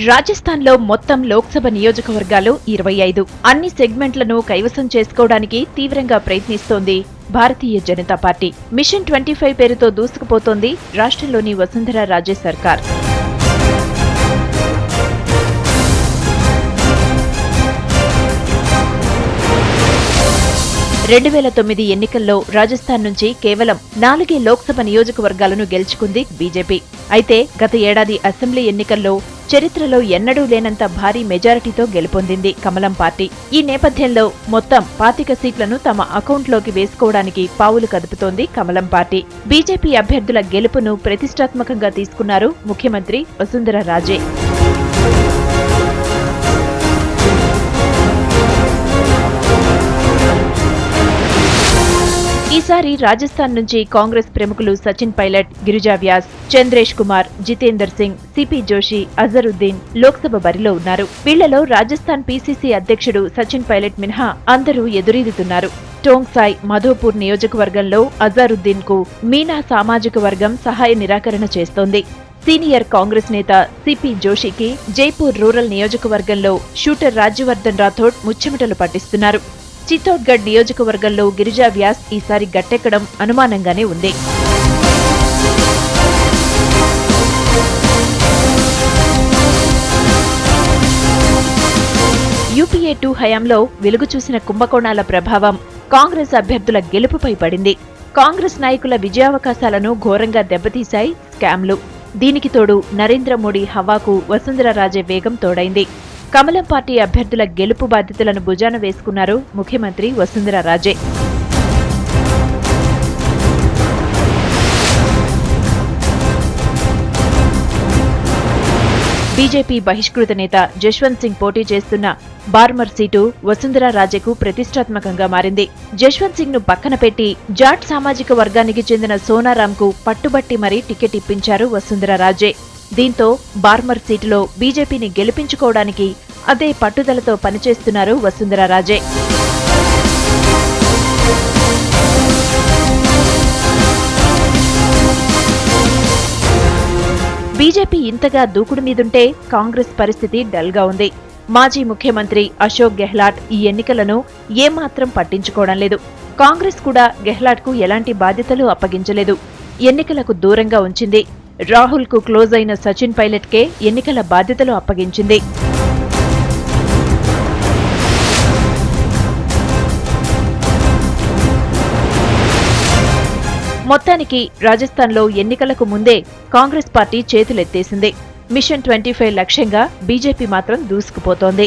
రాజస్థాన్లో మొత్తం లోక్సభ నియోజకవర్గాలు 25. అన్ని సెగ్మెంట్లను కైవసం చేసుకోవడానికి తీవ్రంగా ప్రయత్నిస్తోంది భారతీయ జనతా పార్టీ. మిషన్ 25 పేరుతో దూసుకుపోతోంది రాష్ట్రంలోని వసుంధర రాజే సర్కార్. (2009) ఎన్నికల్లో రాజస్థాన్ నుంచి కేవలం 4 లోక్సభ నియోజకవర్గాలను గెలుచుకుంది బీజేపీ. అయితే గత ఏడాది అసెంబ్లీ ఎన్నికల్లో చరిత్రలో ఎన్నడూ లేనంత భారీ మెజారిటీతో గెలుపొందింది కమలం పార్టీ. ఈ నేపథ్యంలో మొత్తం 25 సీట్లను తమ అకౌంట్లోకి వేసుకోవడానికి పావులు కదుపుతోంది కమలం పార్టీ. బీజేపీ అభ్యర్థుల గెలుపును ప్రతిష్టాత్మకంగా తీసుకున్నారు ముఖ్యమంత్రి వసుంధర రాజే. ఈసారి రాజస్థాన్ నుంచి కాంగ్రెస్ ప్రముఖులు సచిన్ పైలట్, గిరిజా వ్యాస్, చంద్రేష్ కుమార్, జితేందర్ సింగ్, సిపి జోషి, అజరుద్దీన్ లోక్సభ బరిలో ఉన్నారు. వీళ్లలో రాజస్థాన్ పీసీసీ అధ్యక్షుడు సచిన్ పైలట్ మినహా అందరూ ఎదురీదుతున్నారు. టోంగ్సాయ్, మధోపూర్ నియోజకవర్గంలో అజరుద్దీన్ కు మీనా సామాజిక వర్గం సహాయ నిరాకరణ చేస్తోంది. సీనియర్ కాంగ్రెస్ నేత సిపి జోషికి జైపూర్ రూరల్ నియోజకవర్గంలో షూటర్ రాజ్యవర్ధన్ రాథోడ్ ముచ్చెమటలు పట్టిస్తున్నారు. చిత్తోడ్గఢ్ నియోజకవర్గంలో గిరిజా వ్యాస్ ఈసారి గట్టెక్కడం అనుమానంగానే ఉంది. యూపీఏ 2 హయాంలో వెలుగు చూసిన కుంభకోణాల ప్రభావం కాంగ్రెస్ అభ్యర్థుల గెలుపుపై పడింది. కాంగ్రెస్ నాయకుల విజయావకాశాలను ఘోరంగా దెబ్బతీశాయి స్కామ్లు. దీనికి తోడు నరేంద్ర మోడీ హవాకు వసుంధర రాజే వేగం తోడైంది. కమలం పార్టీ అభ్యర్థుల గెలుపు బాధ్యతలను భుజాన వేసుకున్నారు ముఖ్యమంత్రి వసుంధర రాజే. బీజేపీ బహిష్కృత నేత జశ్వంత్ సింగ్ పోటీ చేస్తున్న బార్మర్ సీటు వసుంధర రాజేకు ప్రతిష్టాత్మకంగా మారింది. జశ్వంత్ సింగ్ ను పక్కన పెట్టి జాట్ సామాజిక వర్గానికి చెందిన సోనారాంకు పట్టుబట్టి మరీ టికెట్ ఇప్పించారు వసుంధర రాజే. దీంతో బార్మర్ సీటులో బీజేపీని గెలిపించుకోవడానికి అదే పట్టుదలతో పనిచేస్తున్నారు వసుంధర రాజే. బీజేపీ ఇంతగా దూకుడు మీదుంటే కాంగ్రెస్ పరిస్థితి డల్గా ఉంది. మాజీ ముఖ్యమంత్రి అశోక్ గెహ్లాట్ ఈ ఎన్నికలను ఏమాత్రం పట్టించుకోవడం లేదు. కాంగ్రెస్ కూడా గెహ్లాట్ కు ఎలాంటి బాధ్యతలు అప్పగించలేదు. ఎన్నికలకు దూరంగా ఉంచింది. రాహుల్ కు క్లోజ్ అయిన సచిన్ పైలట్ కే ఎన్నికల బాధ్యతలు అప్పగించింది. మొత్తానికి రాజస్థాన్లో ఎన్నికలకు ముందే కాంగ్రెస్ పార్టీ చేతులెత్తేసింది. మిషన్ 25 లక్ష్యంగా బీజేపీ మాత్రం దూసుకుపోతోంది.